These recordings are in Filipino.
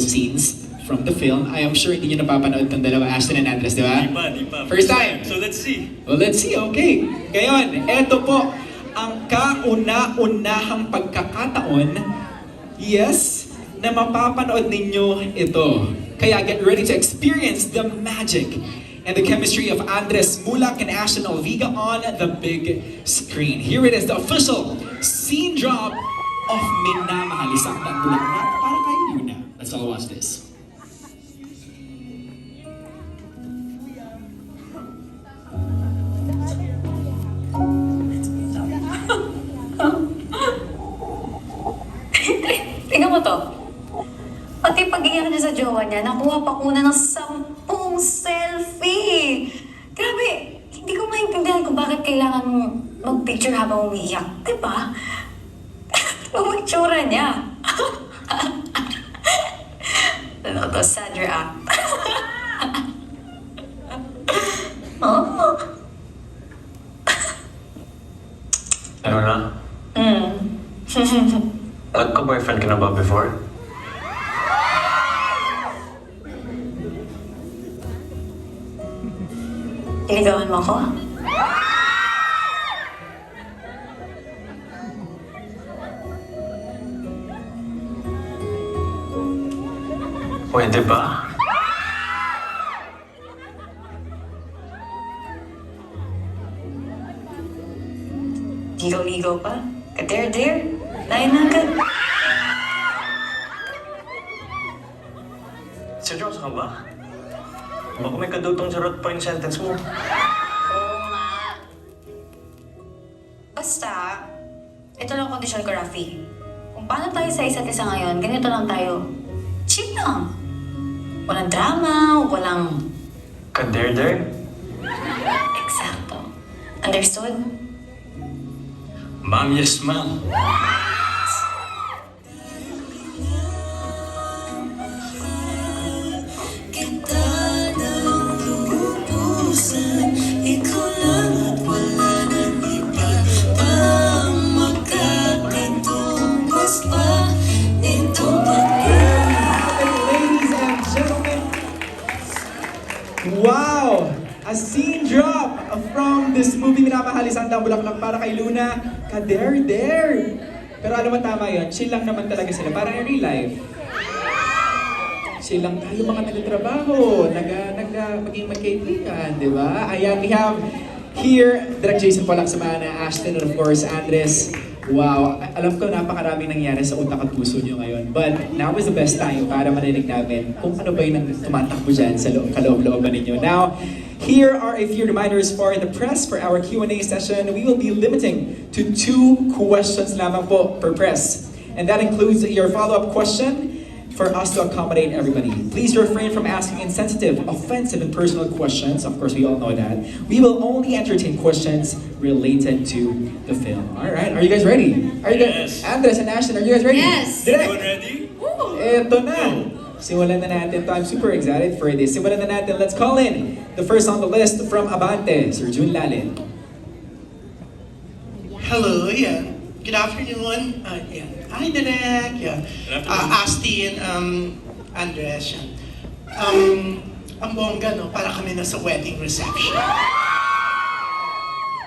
scenes from the film. I am sure hindi nyo napapanood itong dalawa, Ashton and Andres, di ba? Di pa. First time. So let's see. Well, let's see. Okay. Ngayon, eto po ang kauna-unahang pagkakataon, yes, na mapapanood ninyo ito. Kaya get ready to experience the magic and the chemistry of Andres Mulak and Ashton Olviga on the big screen. Here it is, the official scene drop of Minamahal, Isang Taang Bulaklak para kay Luna. Let's all watch this. Tingnan mo to. Pati pag-iyak niya sa jowa niya, nakuha pa kuna ng 10 selfie. Grabe, hindi ko maintindihan kung bakit kailangan mong mag-picture habang umiiyak. Diba? Ang itsura niya. Ano to? Sad react. Oh. Ano na? Nagka-boyfriend ka na ba before? Iligawan mo ako? Pwede ba? Ligaw-ligaw pa? Ka-dare-dare? Lain na agad. Seryoso ka ba? Baka may kadutong charot pa yung sentence mo. Oo nga. Basta, ito lang kondisyon ko, Rafi. Kung paano tayo sa isa't isa ngayon, ganito lang tayo. Chill lang. Walang drama, walang... Ka-dare-dare? Eksakto. Understood? Ma'am, yes ma'am. Ladies and gentlemen, wow! A scene drop from this movie Minamahal, Isang Taang Bulaklak para kay Luna. Ka-dare-dare! Pero alam mo tama yun, chill lang naman talaga sila. Parang in real life. Chill lang tayo mga nagtatrabaho, maging magkaibigan, di ba? Ayan, we have here, Direk Jason Polak Samana, Ashton, and of course, Andres. Wow, alam ko napakaraming nangyari sa utak at puso nyo ngayon. But now is the best time para marinig namin kung ano ba yung tumatakbo dyan sa kaloob-looban ninyo. Now, here are a few reminders for the press for our Q&A session. We will be limiting to 2 questions lamang po per press. And that includes your follow-up question for us to accommodate everybody. Please refrain from asking insensitive, offensive, and personal questions. Of course, we all know that. We will only entertain questions related to the film. All right, are you guys ready? Are you Yes. guys, Andres and Ashton, are you guys ready? Yes. Everyone Direk, ready? eto na. Simulan na natin to. I'm super excited for this. Simulan na natin. Let's call in the first on the list from Abante, Sir Jun Lalin. Hello, yeah. Good afternoon. Yeah. Hi, Direk. Yeah. Good afternoon. Astin, Andres. Yan. Ang bongga, no? Para kami nasa wedding reception.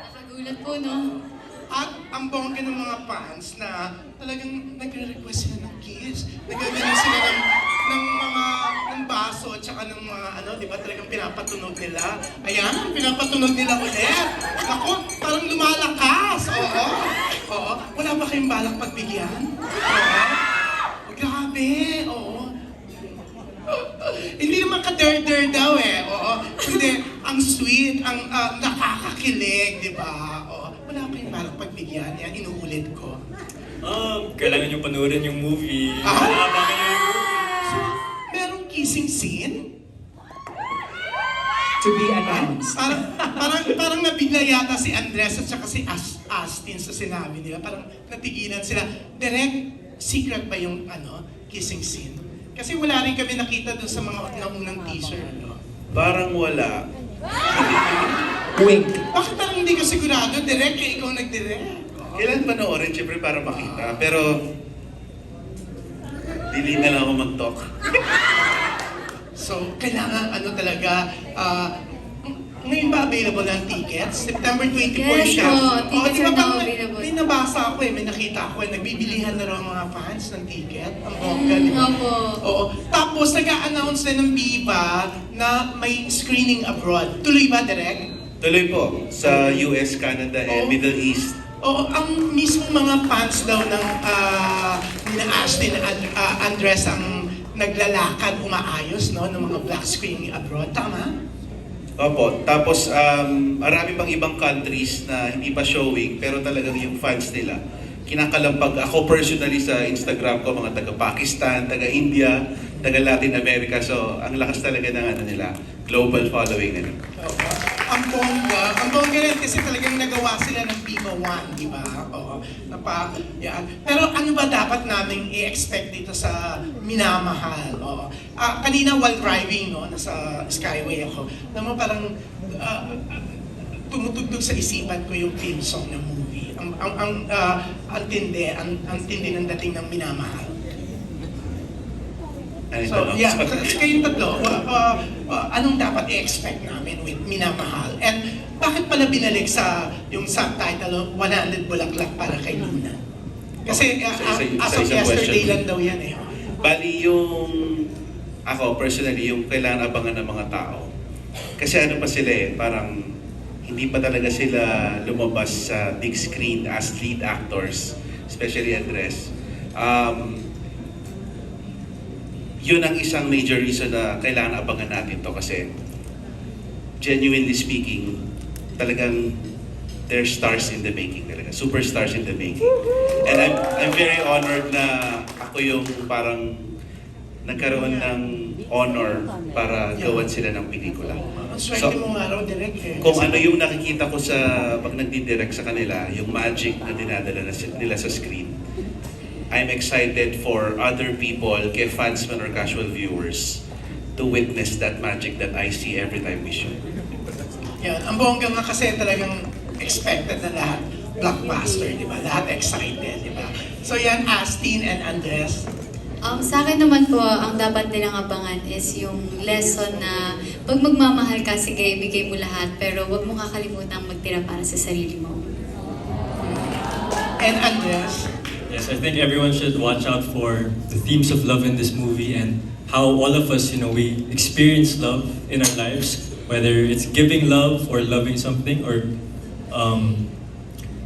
Nakagulat po, no? At ang bongga ng mga fans na talagang nagre-request sila ng kiss. Nagagaling sila ng baso at saka ng mga di ba talagang pinapatunog nila. Ayan, pinapatunog nila ulit. Ako, parang lumalakas. Oo. Wala ba kayong balak pagbigyan? Oo. Grabe, oo. Hindi naman ka-dare-dare daw eh. Oo. Hindi, ang sweet, ang nakakakilig, di ba? Oo. Wala kayong balak pagbigyan. Yan, inuulit ko. Kailangan nyo panoorin yung movie. Ah? Abangan nyo yung movie. So, merong kissing scene? To be announced. Parang nabigla yata si Andres at saka si Astin sa sinabi nila. Parang natigilan sila. Direct, secret ba yung kissing scene? Kasi wala rin kami nakita doon sa mga naunang teaser. Parang wala. Wink. Bakit parang hindi ka sigurado? Direct, ikaw nag-direct. Kailan panoorin, syempre para makita. Pero Dili na lang ako mag-talk. So, kailangan talaga, ngayon ba available ang tickets? September 24 Yes, siya. tickets di ba are now parang available. may nabasa ako may nakita ako nagbibilihan na raw ang mga fans ng ticket. Ang bongga, di ba? Opo. Oo. Tapos, nag-a-announce din ng Viva na may screening abroad. Tuloy ba, Direk? Tuloy po sa US, Canada, and Oh. Middle East. Oo, ang mismong mga fans daw ng ni Ashton at Andres ang naglalakad, umaayos, no, ng mga black screening abroad. Tama? Opo, tapos marami pang ibang countries na hindi pa showing pero talagang yung fans nila kinakalampag. Ako personally sa Instagram ko, mga taga-Pakistan, taga-India, taga-Latin America. So, ang lakas talaga ng nila, global following nila. Oo. Ang bongga rin kasi talagang nagawa sila ng Viva One, di ba? Oo. Yan. Pero ano ba dapat namin i-expect dito sa Minamahal? Oo. Kanina while driving, no, nasa Skyway ako, naman parang tumutugtog sa isipan ko yung theme song ng movie. Ang tindi ng dating ng Minamahal. So, yeah, kayong tatlo, anong dapat i-expect namin with Minamahal? And bakit pala binalik sa yung subtitle, 100 Bulaklak para kay Luna? Kasi as of yesterday lang daw yan eh. Bali yung, ako personally, yung kailangan abangan ng mga tao. Kasi ano pa sila eh, parang hindi pa talaga sila lumabas sa big screen as lead actors, especially Andres. Yun ang isang major reason na kailangan abangan natin to kasi genuinely speaking, talagang they're stars in the making talaga. Superstars in the making. And I'm very honored na ako yung parang nagkaroon ng honor para gawan sila ng pelikula. Ang swerte mo nga raw, Direk eh. Kung ano yung nakikita ko sa pag nagdidirect sa kanila, yung magic na dinadala nila sa screen, I'm excited for other people, kay fans man or casual viewers, to witness that magic that I see every time we shoot. Yan. Ang bongga nga kasi talagang expected na lahat. Blockbuster, di ba? Lahat excited, di ba? So yan, Astin and Andres. Sa akin naman po, ang dapat nilang abangan is yung lesson na pag magmamahal ka, sige, ibigay mo lahat, pero wag mo kakalimutan magtira para sa sarili mo. And Andres. Yes, I think everyone should watch out for the themes of love in this movie and how all of us, we experience love in our lives, whether it's giving love or loving something, or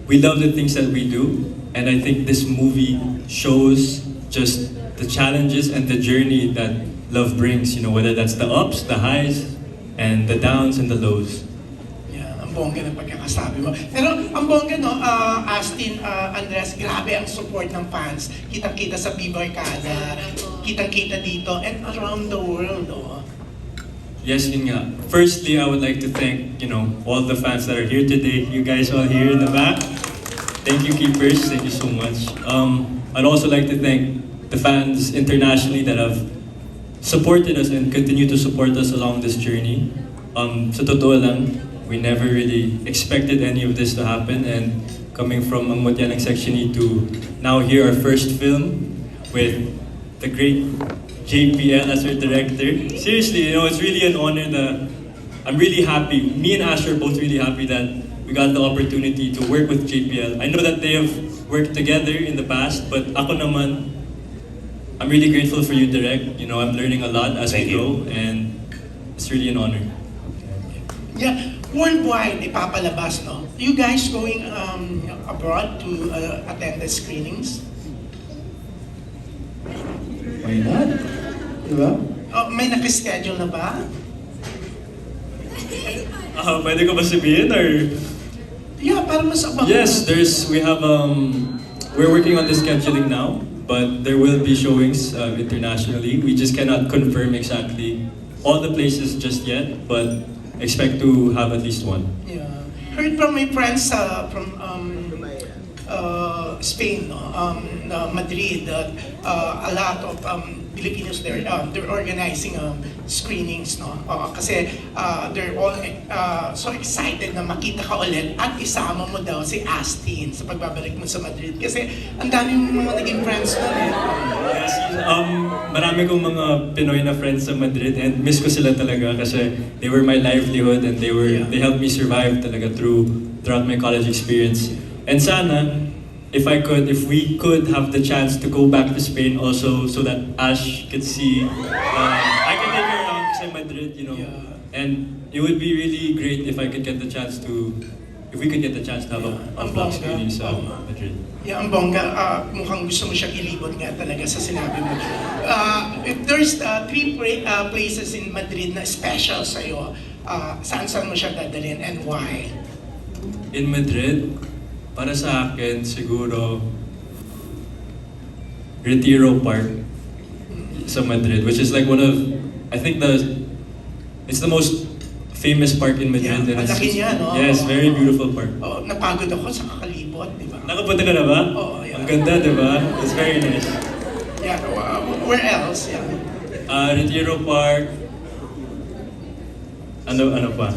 we love the things that we do. And I think this movie shows just the challenges and the journey that love brings, whether that's the ups, the highs, and the downs and the lows. Yan, ang bongga ng pagkakasabi mo. Pero ang bongga, no, Astin, Andres, grabe ang support ng fans. Kitang-kita sa Viva Arcada, kitang-kita dito, and around the world, no? Yes, yun nga. Firstly, I would like to thank, all the fans that are here today. You guys all here in the back. Thank you, keepers. Thank you so much. I'd also like to thank the fans internationally that have supported us and continue to support us along this journey. Sa totoo lang, we never really expected any of this to happen, and coming from Ang Mutya ng Section E to now here our first film with the great JPL as our director. Seriously, it's really an honor that I'm really happy. Me and Ash are both really happy that we got the opportunity to work with JPL. I know that they have worked together in the past, but ako naman, I'm really grateful for you, Direk. I'm learning a lot as we go, and it's really an honor. Yeah, worldwide, ipapalabas, no? You guys going abroad to attend the screenings? Why not? Diba? May nakaschedule na ba? Pwede ko ba sabihin, or? Yeah, para mas abangan. Yes, we're working on the scheduling now, but there will be showings internationally. We just cannot confirm exactly all the places just yet, but expect to have at least one. Yeah. Heard from my friends from Spain, no? Madrid, that a lot of Filipinos there, they're organizing screenings, no? Kasi they're all so excited na makita ka ulit at isama mo daw si Astin sa pagbabalik mo sa Madrid. Kasi ang daming mga naging friends nun eh. Yes, marami kong mga Pinoy na friends sa Madrid and miss ko sila talaga kasi they were my livelihood and they helped me survive talaga throughout my college experience. And sana, if we could have the chance to go back to Spain also so that Ash could see, I can take her around kasi Madrid, you know. Yeah. And it would be really great if we could get the chance to have a vlog screening sa Madrid. Yeah, ang bongga, mukhang gusto mo siyang ilibot nga talaga sa sinabi mo. If there's three places in Madrid na special sa'yo, saan mo siya dadalhin and why? In Madrid, para sa akin, siguro Retiro Park sa Madrid, which is like it's the most famous park in Madrid. Yeah, and malaki niya, no? Yes, very beautiful park. Oh, napagod ako sa kakalibot, di ba? Nakapunta ka na ba? Oo, yeah. Ang ganda, di ba? It's very nice. Yeah, where else? Yeah. Retiro Park. Ano pa?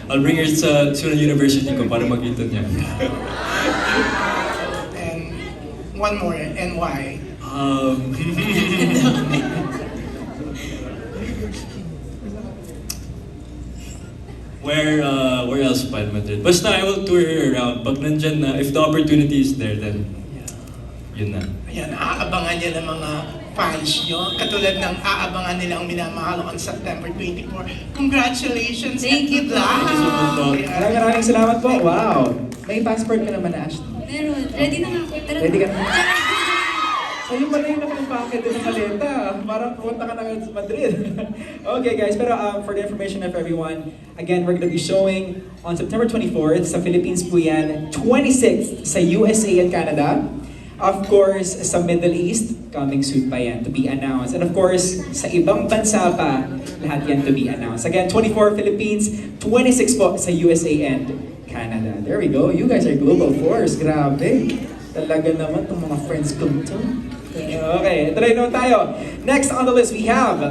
I'll bring her sa Sunan University ko para makita niya. And one more, and why? Where else pa in Madrid? Basta I will tour her around. Pag nandyan na, if the opportunity is there, then yun na. Ayan, aabangan niya ng mga fans nyo. Katulad ng aabangan nilang minamahal on September 24. Congratulations Thank and you good po. luck! Thank you so much, Doc. Ayan. Maraming salamat po. Wow. May passport ka naman na, Ashton. Meron. Ready na nga ako. Pero, Ready ka na? Ayun pala yung nakapapakit din ng maleta. Parang pumunta ka na ngayon sa Madrid. Okay guys, pero for the information of everyone, again, we're gonna be showing on September 24th sa Philippines po yan, 26th sa USA and Canada. Of course, sa Middle East, coming soon pa yan to be announced. And of course, sa ibang bansa pa, lahat yan to be announced. Again, 24 Philippines, 26 po sa USA and Canada. There we go. You guys are global force. Grabe. Talaga naman itong mga friends ko to. Okay, ito na tayo. Next on the list, we have